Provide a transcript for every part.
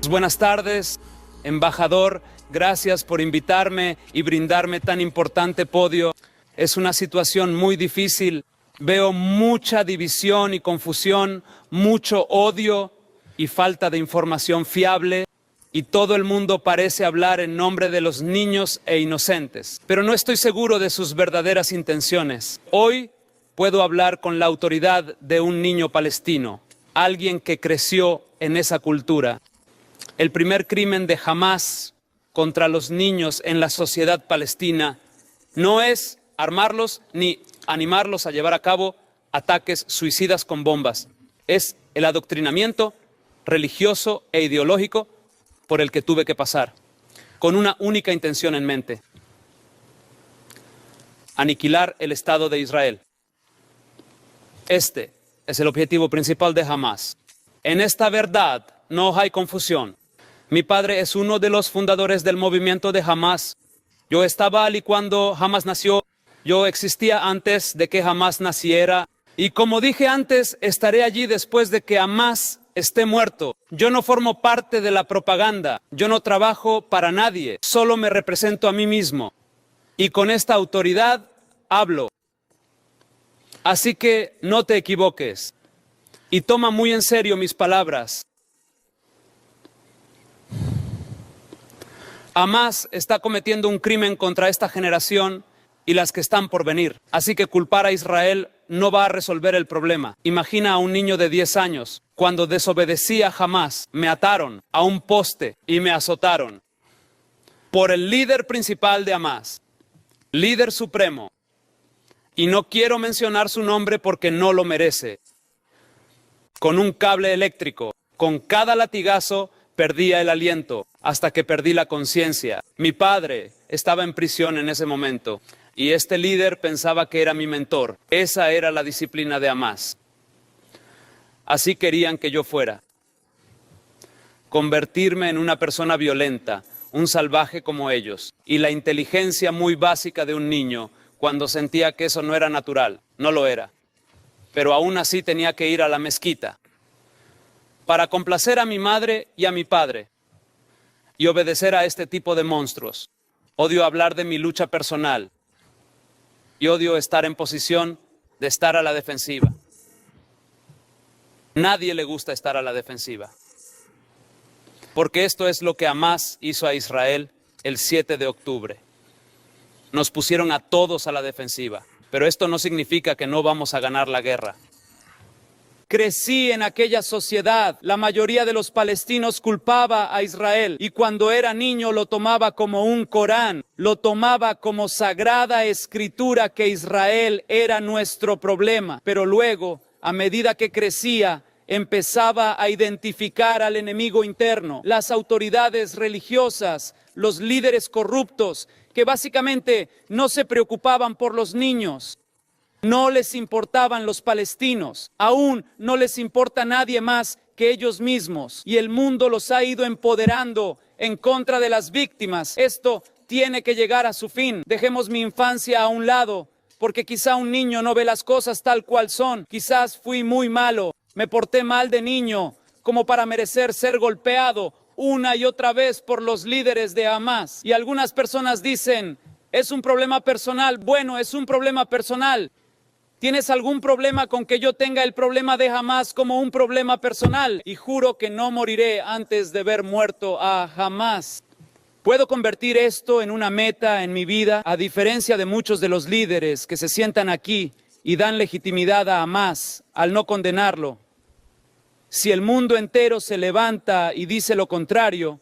Buenas tardes, embajador. Gracias por invitarme y brindarme tan importante podio. Es una situación muy difícil. Veo mucha división y confusión, mucho odio y falta de información fiable. Y todo el mundo parece hablar en nombre de los niños e inocentes. Pero no estoy seguro de sus verdaderas intenciones. Hoy puedo hablar con la autoridad de un niño palestino, alguien que creció en esa cultura. El primer crimen de Hamás contra los niños en la sociedad palestina no es armarlos ni animarlos a llevar a cabo ataques suicidas con bombas. Es el adoctrinamiento religioso e ideológico por el que tuve que pasar, con una única intención en mente: aniquilar el Estado de Israel. Este es el objetivo principal de Hamás. En esta verdad no hay confusión. Mi padre es uno de los fundadores del movimiento de Hamás. Yo estaba allí cuando Hamás nació. Yo existía antes de que Hamás naciera. Y como dije antes, estaré allí después de que Hamás esté muerto. Yo no formo parte de la propaganda. Yo no trabajo para nadie. Solo me represento a mí mismo. Y con esta autoridad hablo. Así que no te equivoques. Y toma muy en serio mis palabras. Hamás está cometiendo un crimen contra esta generación y las que están por venir. Así que culpar a Israel no va a resolver el problema. Imagina a un niño de 10 años. Cuando desobedecí a Hamás, me ataron a un poste y me azotaron. Por el líder principal de Hamás, líder supremo. Y no quiero mencionar su nombre porque no lo merece. Con un cable eléctrico, con cada latigazo, perdía el aliento hasta que perdí la conciencia. Mi padre estaba en prisión en ese momento y este líder pensaba que era mi mentor. Esa era la disciplina de Hamás. Así querían que yo fuera. Convertirme en una persona violenta, un salvaje como ellos. Y la inteligencia muy básica de un niño cuando sentía que eso no era natural. No lo era. Pero aún así tenía que ir a la mezquita para complacer a mi madre y a mi padre y obedecer a este tipo de monstruos. Odio hablar de mi lucha personal y odio estar en posición de estar a la defensiva. Nadie le gusta estar a la defensiva, porque esto es lo que Hamás hizo a Israel el 7 de octubre. Nos pusieron a todos a la defensiva, pero esto no significa que no vamos a ganar la guerra. Crecí en aquella sociedad. La mayoría de los palestinos culpaba a Israel y cuando era niño lo tomaba como un Corán, lo tomaba como sagrada escritura que Israel era nuestro problema. Pero luego, a medida que crecía, empezaba a identificar al enemigo interno, las autoridades religiosas, los líderes corruptos, que básicamente no se preocupaban por los niños. No les importaban los palestinos, aún no les importa nadie más que ellos mismos. Y el mundo los ha ido empoderando en contra de las víctimas. Esto tiene que llegar a su fin. Dejemos mi infancia a un lado, porque quizá un niño no ve las cosas tal cual son. Quizás fui muy malo, me porté mal de niño, como para merecer ser golpeado una y otra vez por los líderes de Hamás. Y algunas personas dicen, es un problema personal. Bueno, es un problema personal. ¿Tienes algún problema con que yo tenga el problema de Hamás como un problema personal? Y juro que no moriré antes de ver muerto a Hamás. Puedo convertir esto en una meta en mi vida, a diferencia de muchos de los líderes que se sientan aquí y dan legitimidad a Hamás al no condenarlo. Si el mundo entero se levanta y dice lo contrario,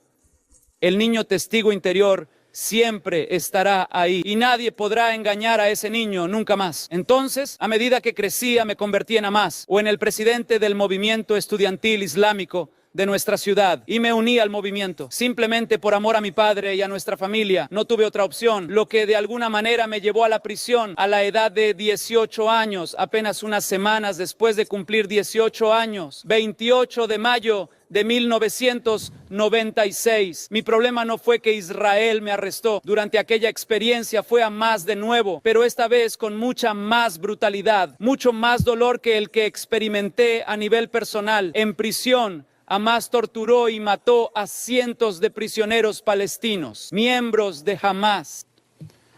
el niño testigo interior siempre estará ahí y nadie podrá engañar a ese niño nunca más. Entonces, a medida que crecía, me convertí en Hamás o en el presidente del movimiento estudiantil islámico de nuestra ciudad y me uní al movimiento simplemente por amor a mi padre y a nuestra familia. No tuve otra opción, lo que de alguna manera me llevó a la prisión a la edad de 18 años, apenas unas semanas después de cumplir 18 años, 28 de mayo de 1996. Mi problema no fue que Israel me arrestó. Durante aquella experiencia fue Hamás de nuevo, pero esta vez con mucha más brutalidad, mucho más dolor que el que experimenté a nivel personal en prisión Hamás torturó y mató a cientos de prisioneros palestinos, miembros de Hamás,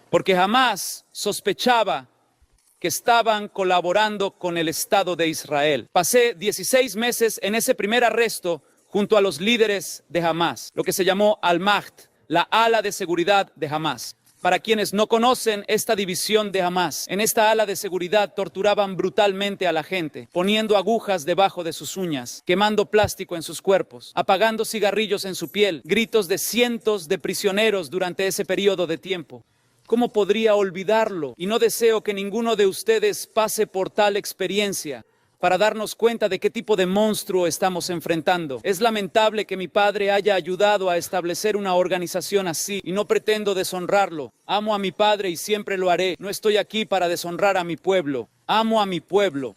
porque Hamás sospechaba que estaban colaborando con el Estado de Israel. Pasé 16 meses en ese primer arresto junto a los líderes de Hamás, lo que se llamó Al-Mahd, la ala de seguridad de Hamás. Para quienes no conocen esta división de Hamás, en esta ala de seguridad torturaban brutalmente a la gente, poniendo agujas debajo de sus uñas, quemando plástico en sus cuerpos, apagando cigarrillos en su piel, gritos de cientos de prisioneros durante ese periodo de tiempo. ¿Cómo podría olvidarlo? Y no deseo que ninguno de ustedes pase por tal experiencia para darnos cuenta de qué tipo de monstruo estamos enfrentando. Es lamentable que mi padre haya ayudado a establecer una organización así y no pretendo deshonrarlo. Amo a mi padre y siempre lo haré. No estoy aquí para deshonrar a mi pueblo. Amo a mi pueblo.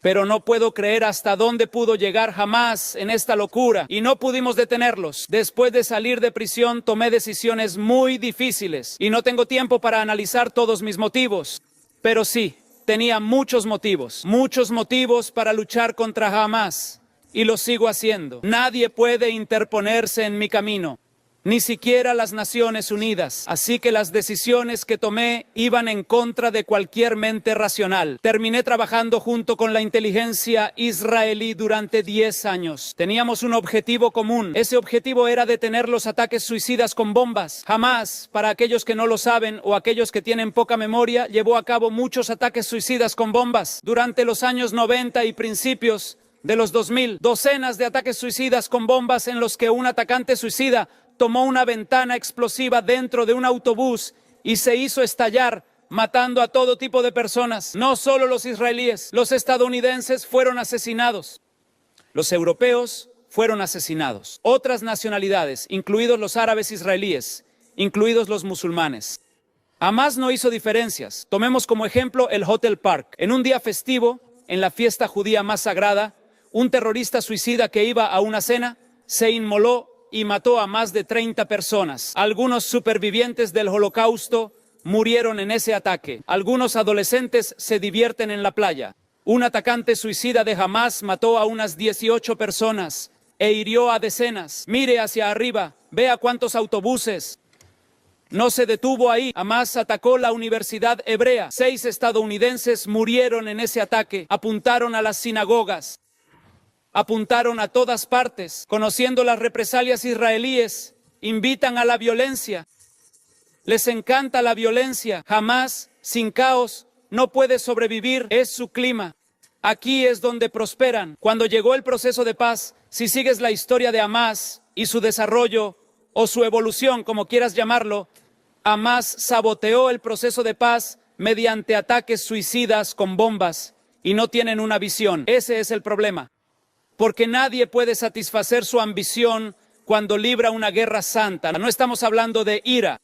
Pero no puedo creer hasta dónde pudo llegar Hamás en esta locura y no pudimos detenerlos. Después de salir de prisión tomé decisiones muy difíciles y no tengo tiempo para analizar todos mis motivos. Pero sí, tenía muchos motivos para luchar contra Hamás y lo sigo haciendo. Nadie puede interponerse en mi camino, ni siquiera las Naciones Unidas. Así que las decisiones que tomé iban en contra de cualquier mente racional. Terminé trabajando junto con la inteligencia israelí durante 10 años. Teníamos un objetivo común. Ese objetivo era detener los ataques suicidas con bombas. Hamás, para aquellos que no lo saben o aquellos que tienen poca memoria, llevó a cabo muchos ataques suicidas con bombas. Durante los años 90 y principios de los 2000, docenas de ataques suicidas con bombas en los que un atacante suicida tomó una ventana explosiva dentro de un autobús y se hizo estallar, matando a todo tipo de personas. No solo los israelíes, los estadounidenses fueron asesinados. Los europeos fueron asesinados. Otras nacionalidades, incluidos los árabes israelíes, incluidos los musulmanes. Hamás no hizo diferencias. Tomemos como ejemplo el Hotel Park. En un día festivo, en la fiesta judía más sagrada, un terrorista suicida que iba a una cena se inmoló y mató a más de 30 personas. Algunos supervivientes del Holocausto murieron en ese ataque. Algunos adolescentes se divierten en la playa. Un atacante suicida de Hamás mató a unas 18 personas e hirió a decenas. Mire hacia arriba, vea cuántos autobuses. No se detuvo ahí. Hamás atacó la Universidad Hebrea. 6 estadounidenses murieron en ese ataque. Apuntaron a las sinagogas. Apuntaron a todas partes. Conociendo las represalias israelíes, invitan a la violencia. Les encanta la violencia. Hamás, sin caos, no puede sobrevivir. Es su clima. Aquí es donde prosperan. Cuando llegó el proceso de paz, si sigues la historia de Hamás y su desarrollo, o su evolución, como quieras llamarlo, Hamás saboteó el proceso de paz mediante ataques suicidas con bombas y no tienen una visión. Ese es el problema. Porque nadie puede satisfacer su ambición cuando libra una guerra santa. No estamos hablando de IRA,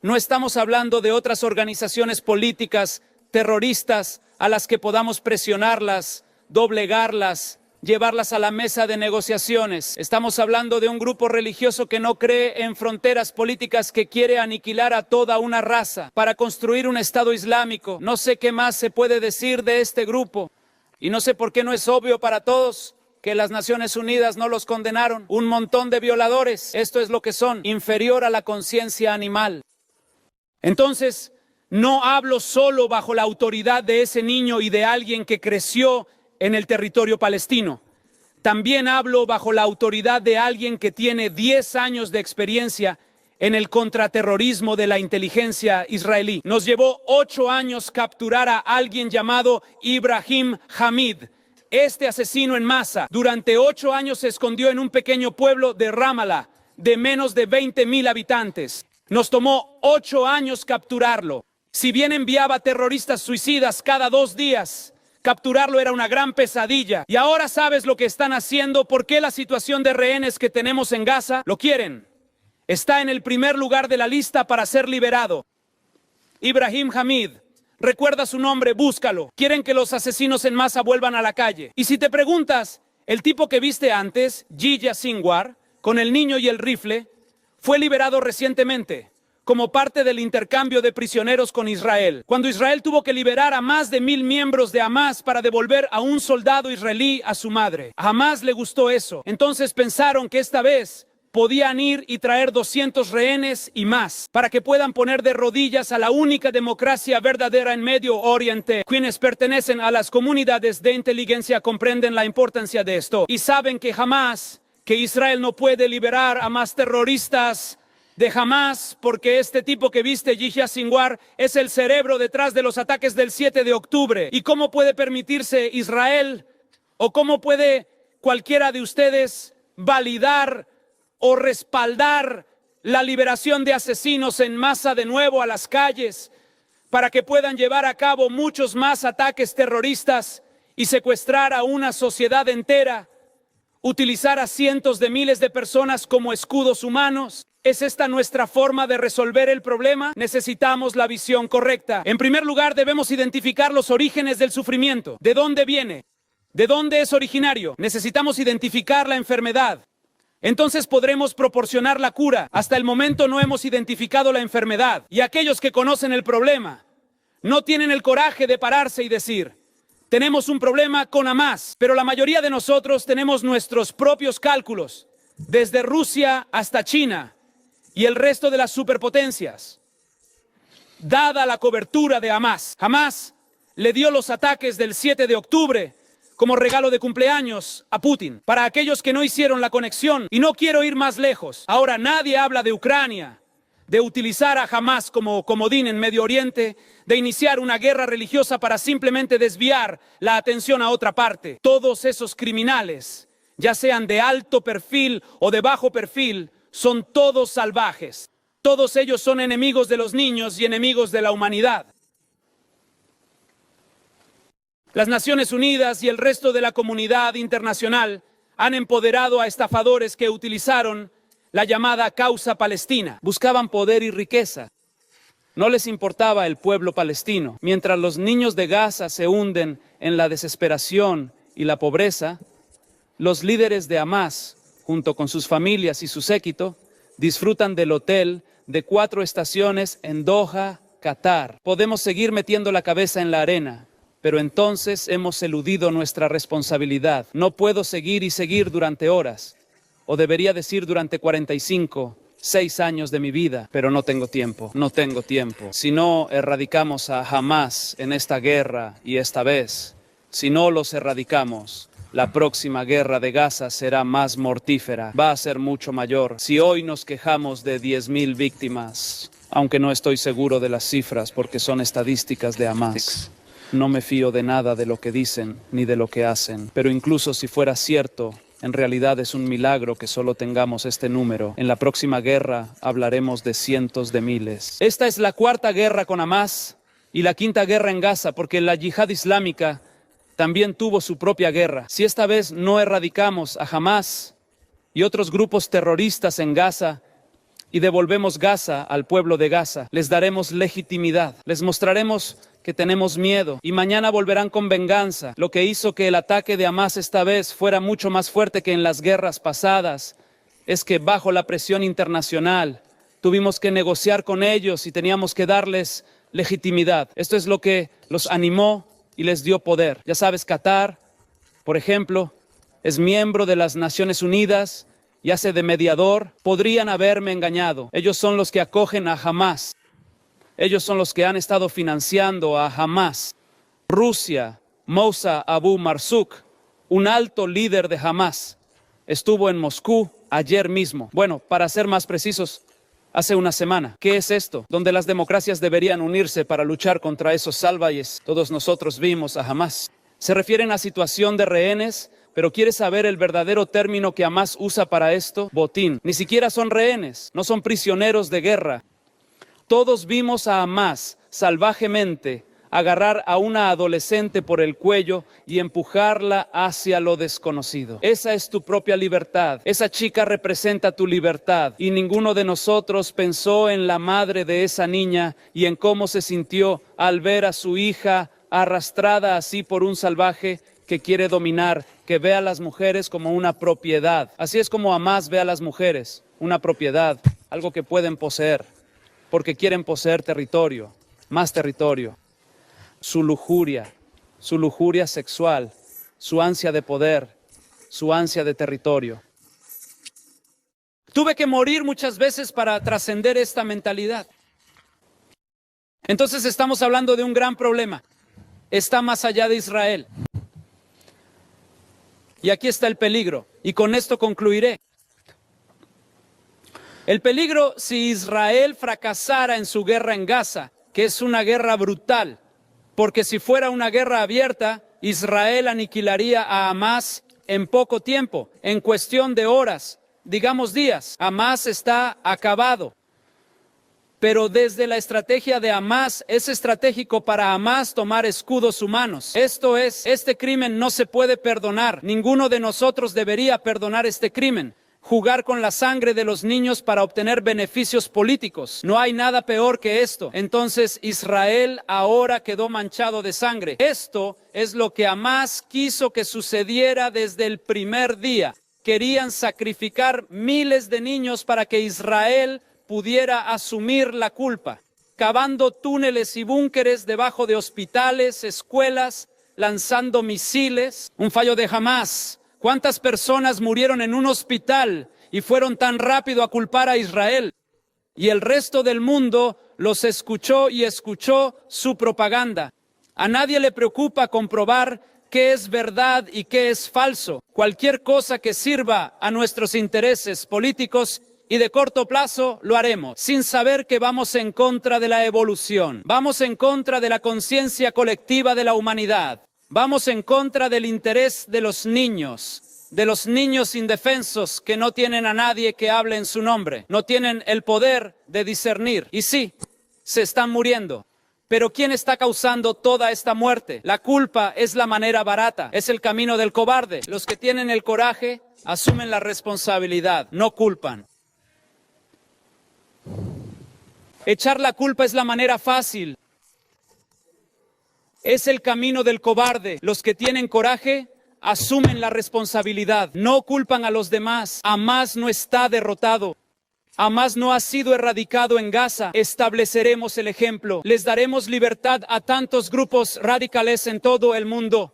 no estamos hablando de otras organizaciones políticas terroristas a las que podamos presionarlas, doblegarlas, llevarlas a la mesa de negociaciones. Estamos hablando de un grupo religioso que no cree en fronteras políticas, que quiere aniquilar a toda una raza para construir un Estado islámico. No sé qué más se puede decir de este grupo y no sé por qué no es obvio para todos que las Naciones Unidas no los condenaron. Un montón de violadores, esto es lo que son, inferior a la conciencia animal. Entonces, no hablo solo bajo la autoridad de ese niño y de alguien que creció en el territorio palestino. También hablo bajo la autoridad de alguien que tiene 10 años de experiencia en el contraterrorismo de la inteligencia israelí. Nos llevó 8 años capturar a alguien llamado Ibrahim Hamid. Este asesino en masa durante 8 años se escondió en un pequeño pueblo de Ramallah, de menos de 20,000 habitantes. Nos tomó 8 años capturarlo. Si bien enviaba terroristas suicidas cada 2 días, capturarlo era una gran pesadilla. Y ahora sabes lo que están haciendo, por qué la situación de rehenes que tenemos en Gaza lo quieren. Está en el primer lugar de la lista para ser liberado. Ibrahim Hamid. Recuerda su nombre, búscalo. Quieren que los asesinos en masa vuelvan a la calle. Y si te preguntas, el tipo que viste antes, Yihya Sinwar, con el niño y el rifle, fue liberado recientemente. como parte del intercambio de prisioneros con Israel. Cuando Israel tuvo que liberar a más de 1000 miembros de Hamás para devolver a un soldado israelí a su madre. A Hamás le gustó eso. Entonces pensaron que esta vez podían ir y traer 200 rehenes y más, para que puedan poner de rodillas a la única democracia verdadera en Medio Oriente. Quienes pertenecen a las comunidades de inteligencia comprenden la importancia de esto y saben que jamás, que Israel no puede liberar a más terroristas de Hamás, porque este tipo que viste, Yihya Sinwar, es el cerebro detrás de los ataques del 7 de octubre. ¿Y cómo puede permitirse Israel, o cómo puede cualquiera de ustedes validar o respaldar la liberación de asesinos en masa de nuevo a las calles, para que puedan llevar a cabo muchos más ataques terroristas y secuestrar a una sociedad entera, utilizar a cientos de miles de personas como escudos humanos? ¿Es esta nuestra forma de resolver el problema? Necesitamos la visión correcta. En primer lugar, debemos identificar los orígenes del sufrimiento. ¿De dónde viene? ¿De dónde es originario? Necesitamos identificar la enfermedad. Entonces podremos proporcionar la cura. Hasta el momento no hemos identificado la enfermedad. Y aquellos que conocen el problema no tienen el coraje de pararse y decir: tenemos un problema con Hamás. Pero la mayoría de nosotros tenemos nuestros propios cálculos, desde Rusia hasta China y el resto de las superpotencias. Dada la cobertura de Hamás, Hamás le dio los ataques del 7 de octubre como regalo de cumpleaños a Putin. Para aquellos que no hicieron la conexión, y no quiero ir más lejos, ahora nadie habla de Ucrania, de utilizar a Hamás como comodín en Medio Oriente, de iniciar una guerra religiosa para simplemente desviar la atención a otra parte. Todos esos criminales, ya sean de alto perfil o de bajo perfil, son todos salvajes. Todos ellos son enemigos de los niños y enemigos de la humanidad. Las Naciones Unidas y el resto de la comunidad internacional han empoderado a estafadores que utilizaron la llamada causa palestina. Buscaban poder y riqueza. No les importaba el pueblo palestino. Mientras los niños de Gaza se hunden en la desesperación y la pobreza, los líderes de Hamás, junto con sus familias y su séquito, disfrutan del hotel de 4 estaciones en Doha, Qatar. Podemos seguir metiendo la cabeza en la arena, pero entonces hemos eludido nuestra responsabilidad. No puedo seguir y seguir durante horas, o debería decir durante 6 años de mi vida, pero no tengo tiempo. Si no erradicamos a Hamás en esta guerra, y esta vez, si no los erradicamos, la próxima guerra de Gaza será más mortífera, va a ser mucho mayor. Si hoy nos quejamos de 10.000 víctimas, aunque no estoy seguro de las cifras porque son estadísticas de Hamás, no me fío de nada de lo que dicen ni de lo que hacen. Pero incluso si fuera cierto, en realidad es un milagro que solo tengamos este número. En la próxima guerra hablaremos de cientos de miles. Esta es la 4ª guerra con Hamás y la 5ª guerra en Gaza, porque la yihad islámica también tuvo su propia guerra. Si esta vez no erradicamos a Hamás y otros grupos terroristas en Gaza y devolvemos Gaza al pueblo de Gaza, les daremos legitimidad, les mostraremos que tenemos miedo y mañana volverán con venganza. Lo que hizo que el ataque de Hamás esta vez fuera mucho más fuerte que en las guerras pasadas es que bajo la presión internacional tuvimos que negociar con ellos y teníamos que darles legitimidad. Esto es lo que los animó y les dio poder. Ya sabes, Qatar, por ejemplo, es miembro de las Naciones Unidas y hace de mediador. Podrían haberme engañado. Ellos son los que acogen a Hamás. Ellos son los que han estado financiando a Hamás. Rusia, Mousa Abu Marzuk, un alto líder de Hamás, estuvo en Moscú ayer mismo. Bueno, para ser más precisos, hace una semana. ¿Qué es esto? Donde las democracias deberían unirse para luchar contra esos salvajes. Todos nosotros vimos a Hamás. Se refieren a situación de rehenes, pero ¿quieres saber el verdadero término que Hamás usa para esto? Botín. Ni siquiera son rehenes, no son prisioneros de guerra. Todos vimos a Hamás salvajemente agarrar a una adolescente por el cuello y empujarla hacia lo desconocido. Esa es tu propia libertad. Esa chica representa tu libertad. Y ninguno de nosotros pensó en la madre de esa niña y en cómo se sintió al ver a su hija arrastrada así por un salvaje que quiere dominar, que ve a las mujeres como una propiedad. Así es como Hamás ve a las mujeres, una propiedad, algo que pueden poseer. porque quieren poseer territorio, más territorio. Su lujuria sexual, su ansia de poder, su ansia de territorio. Tuve que morir muchas veces para trascender esta mentalidad. Entonces estamos hablando de un gran problema. Está más allá de Israel. Y aquí está el peligro. Y con esto concluiré. El peligro si Israel fracasara en su guerra en Gaza, que es una guerra brutal, porque si fuera una guerra abierta, Israel aniquilaría a Hamás en poco tiempo, en cuestión de horas, digamos días. Hamás está acabado. Pero desde la estrategia de Hamás, es estratégico para Hamás tomar escudos humanos. Esto es, este crimen no se puede perdonar. Ninguno de nosotros debería perdonar este crimen. Jugar con la sangre de los niños para obtener beneficios políticos. No hay nada peor que esto. Entonces Israel ahora quedó manchado de sangre. Esto es lo que Hamás quiso que sucediera desde el primer día. Querían sacrificar miles de niños para que Israel pudiera asumir la culpa, cavando túneles y búnkeres debajo de hospitales, escuelas, lanzando misiles. Un fallo de Hamás. ¿Cuántas personas murieron en un hospital y fueron tan rápido a culpar a Israel? Y el resto del mundo los escuchó y escuchó su propaganda. A nadie le preocupa comprobar qué es verdad y qué es falso. Cualquier cosa que sirva a nuestros intereses políticos y de corto plazo lo haremos, sin saber que vamos en contra de la evolución, vamos en contra de la conciencia colectiva de la humanidad, vamos en contra del interés de los niños indefensos que no tienen a nadie que hable en su nombre, no tienen el poder de discernir. Y sí, se están muriendo. Pero ¿quién está causando toda esta muerte? La culpa es la manera barata, es el camino del cobarde. Los que tienen el coraje asumen la responsabilidad, no culpan. Echar la culpa es la manera fácil. Es el camino del cobarde. Los que tienen coraje asumen la responsabilidad. No culpan a los demás. Hamás no está derrotado. Hamás no ha sido erradicado en Gaza. Estableceremos el ejemplo. Les daremos libertad a tantos grupos radicales en todo el mundo,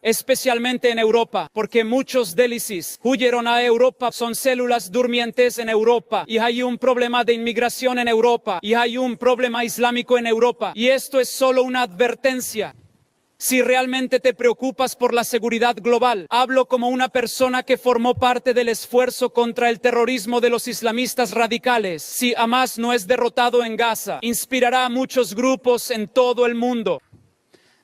especialmente en Europa, porque muchos del ISIS huyeron a Europa, son células durmientes en Europa, y hay un problema de inmigración en Europa, y hay un problema islámico en Europa, y esto es solo una advertencia. Si realmente te preocupas por la seguridad global, hablo como una persona que formó parte del esfuerzo contra el terrorismo de los islamistas radicales. Si Hamás no es derrotado en Gaza, inspirará a muchos grupos en todo el mundo.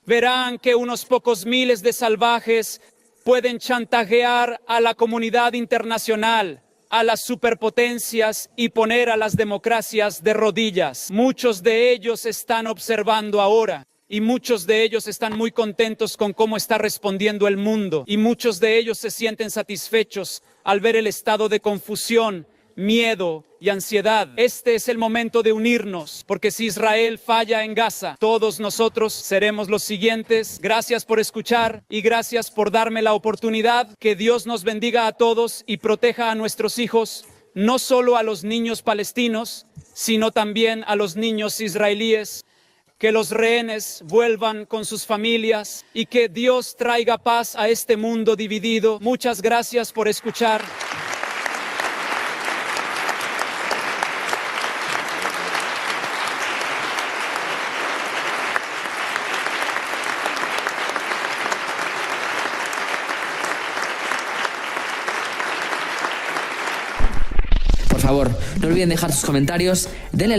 Verán que unos pocos miles de salvajes pueden chantajear a la comunidad internacional, a las superpotencias y poner a las democracias de rodillas. Muchos de ellos están observando ahora y muchos de ellos están muy contentos con cómo está respondiendo el mundo y muchos de ellos se sienten satisfechos al ver el estado de confusión, miedo y ansiedad. Este es el momento de unirnos, porque si Israel falla en Gaza, todos nosotros seremos los siguientes. Gracias por escuchar y gracias por darme la oportunidad. Que Dios nos bendiga a todos y proteja a nuestros hijos, no solo a los niños palestinos, sino también a los niños israelíes. Que los rehenes vuelvan con sus familias y que Dios traiga paz a este mundo dividido. Muchas gracias por escuchar. Por favor, no olviden dejar sus comentarios, denle